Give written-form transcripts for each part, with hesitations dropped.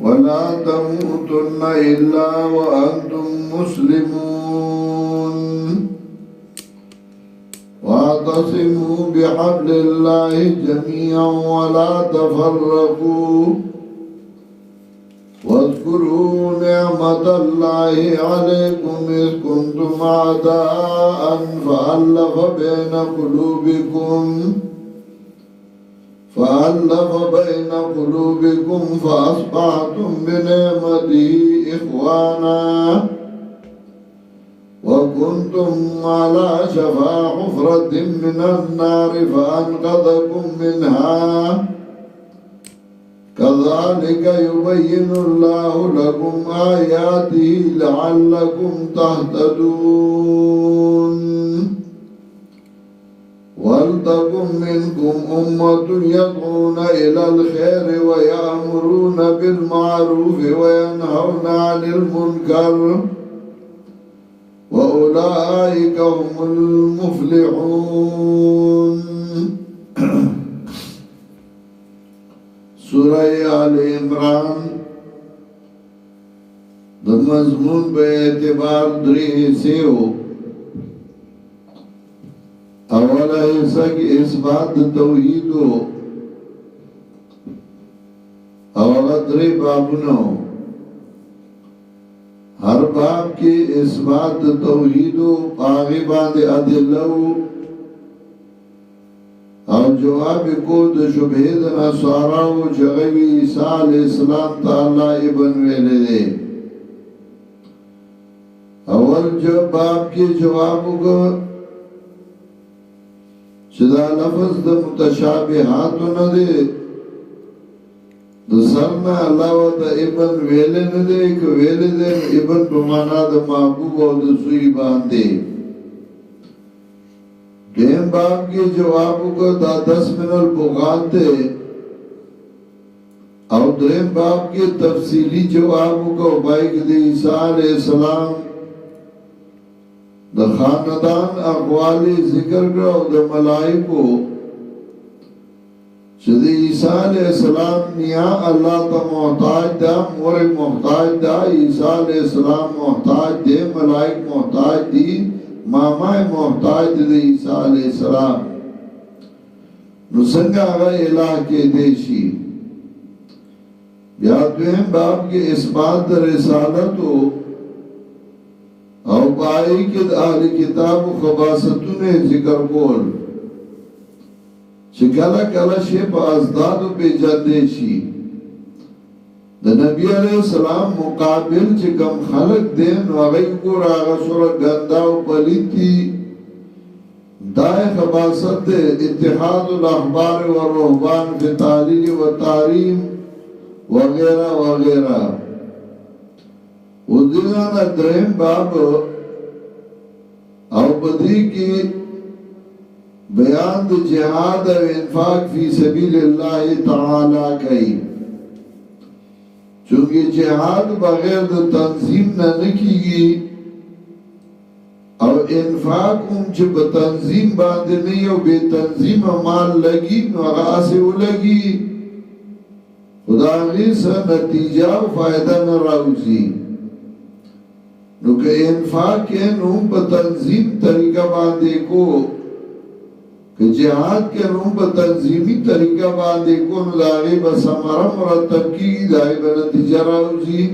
ولا تموتن إلا وأنتم مسلمون واعتصموا بحبل الله جميعا ولا تفرقوا واذكروا نعمة الله عليكم إذ كنتم أعداء فألف بين قلوبكم فأصبحتم بنعمته إخوانا وكنتم على شفا حفرة من النار فأنقذكم منها كذلك يبين الله لكم آياته لعلكم تهتدون ولتكن منكم أمة يدعون إلى الخير ويأمرون بالمعروف وينهون عن المنكر وأولئك هم المفلحون. سورہ آل عمران د مضمون به اعتبار درې حصے ہو. اولا حصہ کی اثبات توحید ہو. اولا درې بابونه ہو. ہر باب کی اثبات توحید ہو. آغی باندې ادلہ ہو او جواب کو د شبهه د نصاراو جغوی عیسی علیہ السلام تعالی ابن ویلے دے. اول جو باب کی جواب کو چدا لفظ د متشابهات نه دے د سرنا الله و د ابن ویلے نه دے کو ویلے دے ابن په معنا د محبوب او د سوی باندې. دیم باب کے جواب کو دا 10 من البغات دے اور دیم باب کے تفصیلی جواب کو بائک دے عیسیٰ علیہ السلام دا خاندان اقوالی ذکر کرو دا ملائکو چدی عیسیٰ علیہ السلام نیا اللہ تا محتاج دا مور محتاج دا عیسیٰ علیہ السلام محتاج دے ملائک محتاج دی ماما محتاج دے عیسیٰ علیہ السلام نو سنگا آگا الہ کے دیشی. بیادویں باب کے اثبات رسالت ہو او بائی کے اہل کتاب و خباستوں نے ذکر بول چکلا کلا شیپ ازدادو پہ جدیشی د نبی علیہ السلام مقابل چې کم خلق دین وغی کو راغ سور گندا و پلیتی دائے خباست دے اتحاد الاخبار و رہبان فی تعلیل و تعریم وغیرہ وغیرہ. ودینا درہم باب او بدی کی بیان د جہاد و انفاق فی سبیل اللہ تعالی کئی چونکہ جہاد بغیر د تنظیم نہ نکیگی اور انفاق چھ بتنظیم باندې نہیں او بے تنظیم مال لگی نو آغا سے ہو لگی خدا غیسا نتیجہ و فائدہ نہ راوزی نو کہ انفاق کے نو بتنظیم طریقہ باندې کو کہ جہاد کے نوم تنظیمی طریقہ باندے کو نداغی بسمرہ مرتب کی دائی بنتیجہ راوزی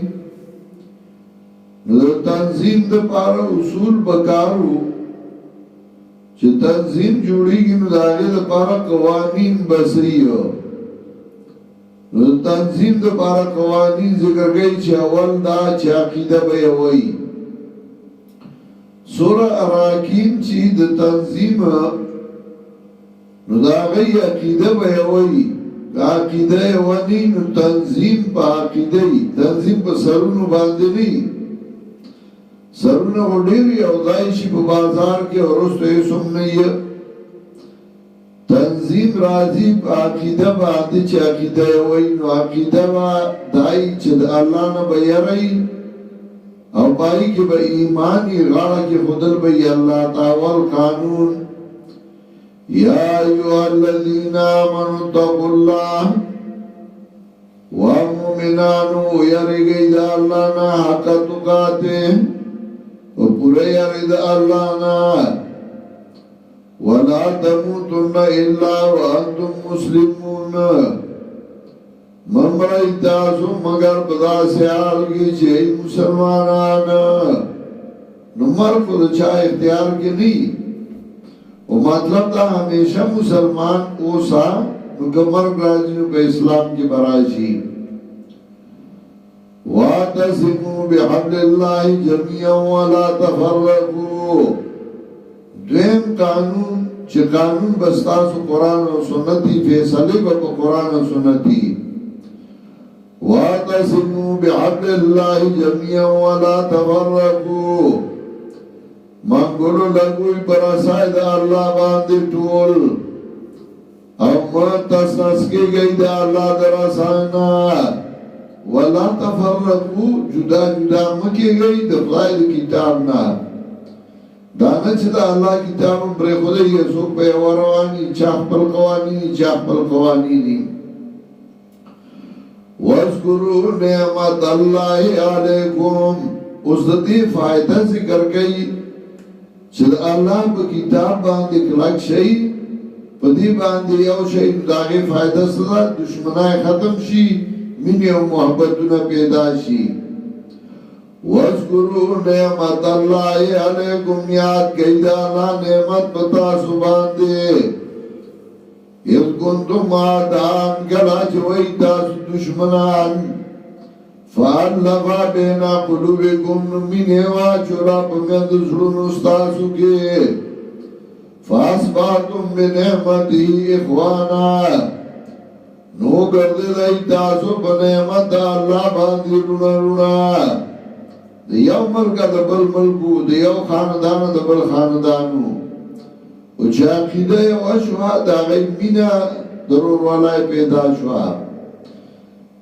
ندر تنظیم دا پارا اصول بکارو چھ تنظیم جوڑی گی نداغی دا پارا قوانین بسری ہو. ندر تنظیم دا پارا قوانین ذکر گئی چھ اول دا چھ عقیدہ بیوئی سورہ اراکین چی دا تنظیم نو دا غی عقیدہ بیوئی عقیدہ ونی نو تنظیم پا عقیدہی تنظیم پا سرونو باندے نہیں سرونو وڈیوی او دائشی پا بازار کے ورستو ایسم نہیں تنظیم راضی پا عقیدہ باندے چھ عقیدہ وی نو عقیدہ با دائی چھ اللہ نا بیرائی او بائی کے با ایمانی غاڑا کے خودل بی اللہ تاول قانون یا ایوہ الذین آمنوا اتقوا اللہ وامنوا مومنانو یرگی دا اللہ نا حق تقاتے و پورے یرد اللہ نا ولا تموتن الا وانتم مسلمون ممرئی تاسو مگر بدا سیال کی چھئی مسلمانان نمر خود چاہ اختیار کی نہیں و مطلب دا ہمیشہ مسلمان اوسا مکمر راجنو پہ اسلام کی براشی وَاعْتَصِمُوا بِحَبْلِ اللَّهِ جَمِيعًا وَلَا تَفَرَّقُوا دویم قانون چه قانون بستاسو قرآن و سنتی فیصلی با قرآن و سنتی وَاعْتَصِمُوا بِحَبْلِ اللَّهِ جَمِيعًا وَلَا تَفَرَّقُوا منگولو لگوی براسای دا اللہ باندی ٹول او تسنس کی گئی دا اللہ دراسائنا وَلَا تَفَرَّقُوا جدا جدا مکی گئی دا خدای دا کتابنا دانا چه دا اللہ کتابم پر خودی یسو پہ وروانی چاہ پل قوانینی وَاذْكُرُوا نِعْمَةَ اللَّهِ عَلَيْكُمْ اس دی فائدہ ذکر گئی چه دا اللہ با کتاب باندی کلک شئی پا دی باندی یو شئی داغی فائدہ صدا دشمنائی ختم شی منی و محبتنا پیدا شی وَاذْكُرُوا نِعْمَةَ اللَّهِ عَلَيْكُمْ یاد گئی دانا نعمت بتا سباندے اِذْ كُنْتُمْ عَدَانْ کلا چوئی تاسو دشمنان فَأَلَّفَ بَيْنَ قُلُوبِكُمْ مِنْهَا چورا پمیند سرون استاسو کے فَأَصْبَحْتُمْ بِنِعْمَتِهِ إِخْوَانًا نو گردے دائی تاسو بنعمت اللہ باندی رونا رونا دیو ملکا دبل ملکو دیو خاندان دبل خاندانو و چه عقیده یو اشوا دا غی مینا ضرور والائی پیدا شوا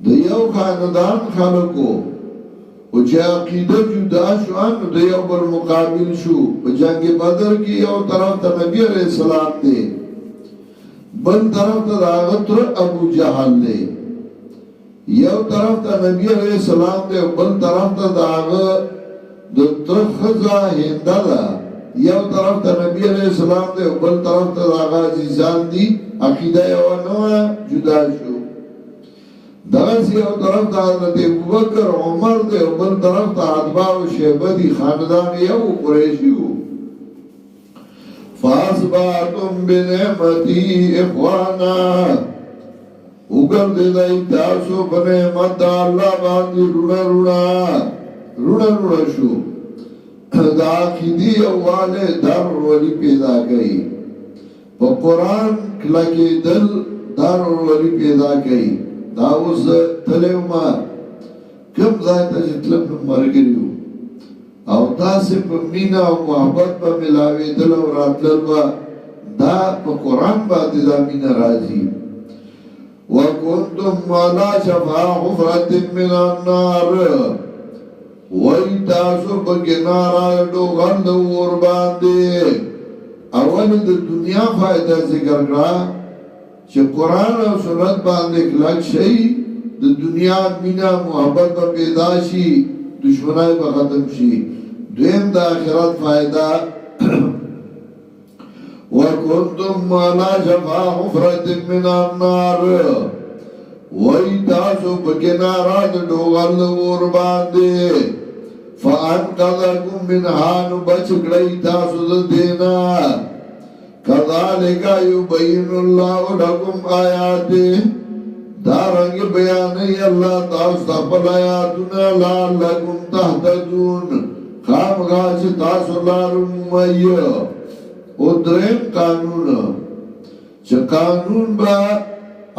دیو خاندان خلقو و چه عقیده جدا شوان دیو بر مقابل شو و جنگ بدر کی یو طرف تا نبی علیہ السلام دے بل طرف تا داغتر ابو جہل دے یو طرف تا نبی علیہ السلام دے بل طرف تا داغتر خزا ہندہ دا یو طرف تا نبی علیہ السلام دے بل طرف تا داغا عزیزان دی عقیدہ یو نوہ جدا شو دغس یو طرف تا حضرت ابوبکر عمر دے بل طرف تا عدباء و شیبہ دی خاندان یو قریشیو فَأَصْبَحْتُمْ بِنِعْمَتِهِ إِخْوَانًا اگر دے دائی تاسو بنعمت دا اللہ باندی رونا رونا شو دا عقیدی اوالے در ولی پیدا گئی پا قرآن کلکی دل در ولی پیدا گئی داوز تلیو ما کم زائتا جتلم نمار گریو او تاسې په مینا او محبت په ملاوېدل او راتلل به دا په قرآن باندې دا مینه راځي وَكُنْتُمْ عَلَى شَفَا حُفْرَةٍ مِّنَ النَّارِ وَإِ تَاسُ بَكِنَارَ ډوغر د اور باندې اول د دنیا فائدہ ذکر کړه چې قرآن او سنت باندې کلک شي د دنیا مینا محبت به پیدا شي دشمنائی با ختم شی دویم دا آخرت فائدہ وَكُنْتُمْ عَلَى شَفَا حُفْرَةٍ مِّنَ النَّارِ وَإِ تَاسُ بَكِنَارَاتِ ڈوغل اور باندے فَأَنْقَذَكُمْ مِنْهَا نُبَچْكْرَئِ تَاسُ دینا كَذَلِكَ يُبَيِّنُ اللَّهُ لَكُمْ آيَاتِهِ دارنگ بیانی اللہ تاستا پر آیاتنا لعلکم تحتدون خام غاچ تاسو لارن مئی ادرین قانون چه قانون با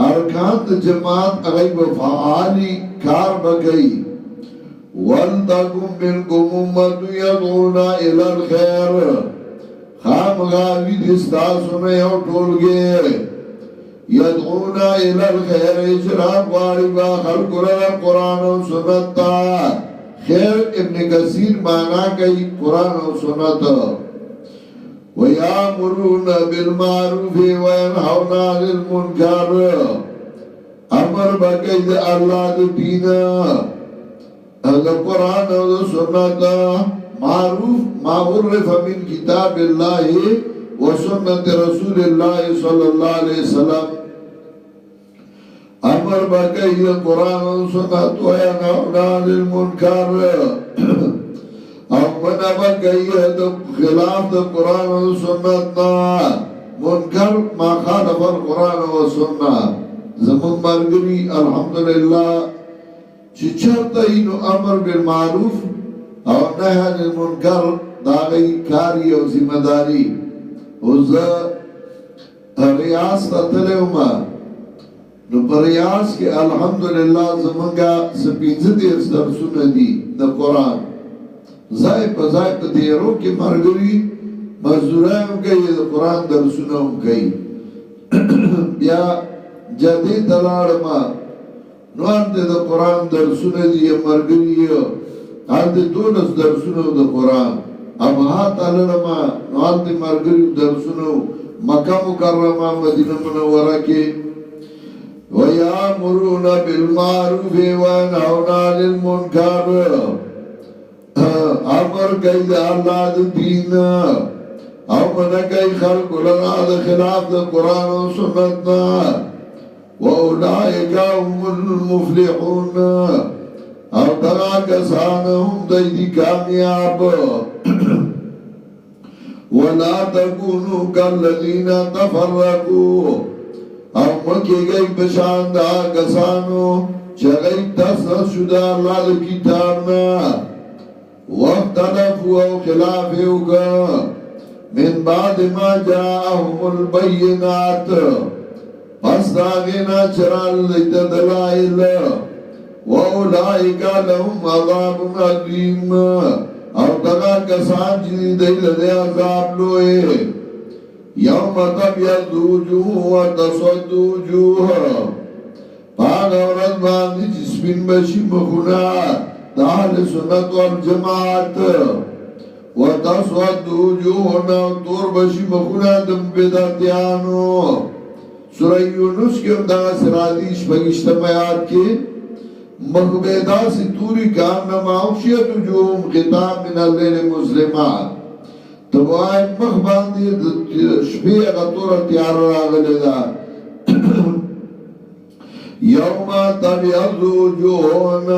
ارکان جماعت اغیب فعالی کار بگئی وَلْتَكُمْ مِنْكُمْ أُمَّةٌ يَدْعُونَ إِلَى الْخَيْرِ خام غاوی دستاسو میں یو ٹول گئے یدعونا الى الخیر اجراب غاربا خلق را قرآن و سنتا خیر ابن کثیر مانا کئی قرآن و سنتا وَيَأْمُرُونَ بِالْمَعْرُوفِ وَيَنْهَوْنَ عَنِ الْمُنْكَرِ امر بکی دا اللہ دا دینا دا قرآن و دا سنت معروف ما عرف من کتاب اللہ و سنت رسول اللہ صلی اللہ علیہ وسلم امر بکی دا قرآن و سنت و ینهونا عن المنکر او منع بکی دا خلاف دا قرآن و سنت منکر ما خالف القرآن و سنت زمان مرگری الحمدللہ چی چرتا اینو امر بالمعروف او نهی عن المنکر داغی کاری او ذمہ داری اوزا ریاض تا تلیو ما نو پر ریاض کے الحمدللہ زمانگا سپینزه دیرس درسون دی دا قرآن زائی پا زائی پا دیرو کی مرگری مزدورائیم کئی دا قرآن درسونم کئی بیا جدی تلاړما نو انده د قرآن درسونه دی مرګري انده دولس درسونه د قرآن ابها تلاړما نو انده مرګري درسونه مکه مکرمه مدینه منوره کې ويامرون بالمعروف وينهون عن المنکر امر کوي د الله د دین او منع کوي خلق لرا د خلاف د قرآن او سنت وَأُولَئِكَ هُمُ الْمُفْلِحُونَ او دغا کسان هم دیدی کامیاب وَلَا تَكُونُوا كَالَّذِينَ تَفَرَّقُوا او مکی گئی بشان دا کسانو چگئی تسنس شدا اللہ دا کتابنا واختلفوا او خلافیو کا من بعد ما جاءهم البینات پس داغینا چرال دیت دلائل وَأُولَئِكَ لَهُمْ عَذَابٌ عَظِيمٌ او دغا کسان چیزی دیل دے عذاب لوئے یوم تبیض وجوه وتسود وجوه پاگ اورد باندی جسمین بشی مخونا دا اہل سنت والجماعت وتسود وجوه تور بشی مخونا دم بدعتیانو سورہ یونس کے اندہ سرادیش پگشتم آیات کے مخبیدہ سی توری کامنا معوشیت وجوہم خطاب من اللیل مسلمان تب آئیت مخباندی شپی اغطور تیار راغلے دا یوم تبیض وجوہن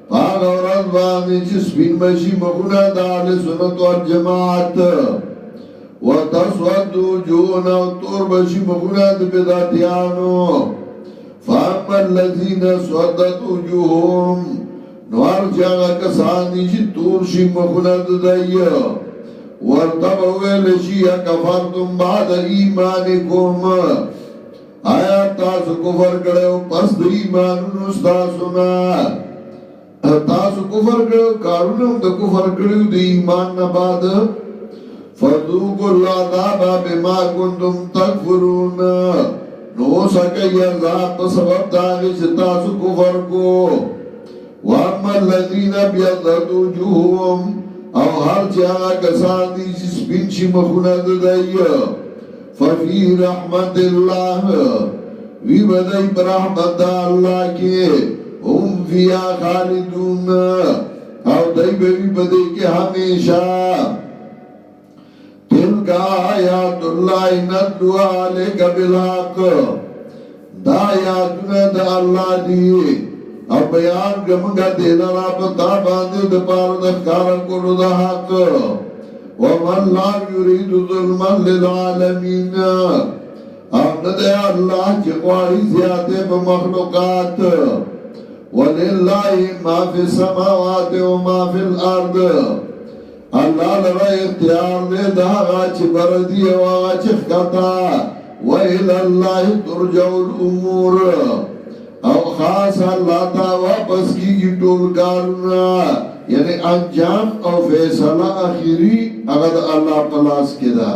پاگ اور ازبانی جسپین بشی مخونا دال سنت والجماعت وَتَسْوَدُ وُجُوهٌ وَطُورْ بَشِي مَخُونَاتِ بِدَاتِيَانُ فَأَمَّا الَّذِينَ سْوَدَّتْ وُجُوهُمْ نوار جاگا کسانی چی تور شی مخونات دائی وَارْتَبَوْا لَشِي اَكَفَرْتُمْ بَعْدَ ایمانکم آیا تاسو کفر کرو پس دا ایمانون استاسونا تاسو کفر کرو کارونم دا کفر کرو دا ایمان نباد فَذُوقُوا الْعَذَابَ بِمَا كُنْتُمْ تَكْفُرُونَ نو سکی عذاب سبب داغی ستاسو کفر کو وَأَمَّا الَّذِينَ بِيَضَّتْ وُجُوهُمْ او ہر چاہا کسان دی جس بنچی مخونت دائی فَفِي رَحْمَتِ اللَّهِ وی بدائی برحمت اللہ کے ہم فیا خالدون او دائی بی بدائی کے ہمیشہ تِلْكَ آیات اللہ نَتْلُوَا عَلَيْكَ بِالْحَقِّ دا آیاتنا دا اللہ دی او بیان کمگا دینا را پتا باندے دا پار دخکارا کرو دا حق وَمَنْ لَا يُرِيدُ ظُلْمًا لِلْعَالَمِينَ او ندے اللہ چکواری زیادے بمخلوقات وَلِلَّهِ مَا فِي السَّمَاوَاتِ وَمَا فِي الْأَرْضِ اللہ لرا اختیار دے داغا چی بردی و آغا چی خطا وَإِلَى اللَّهِ تُرْجَعُ الْأُمُورِ او خاص اللہ تا واپس کی ٹول کارنا یعنی انجام او فیصلہ آخری اگر اللہ پلاس کے دا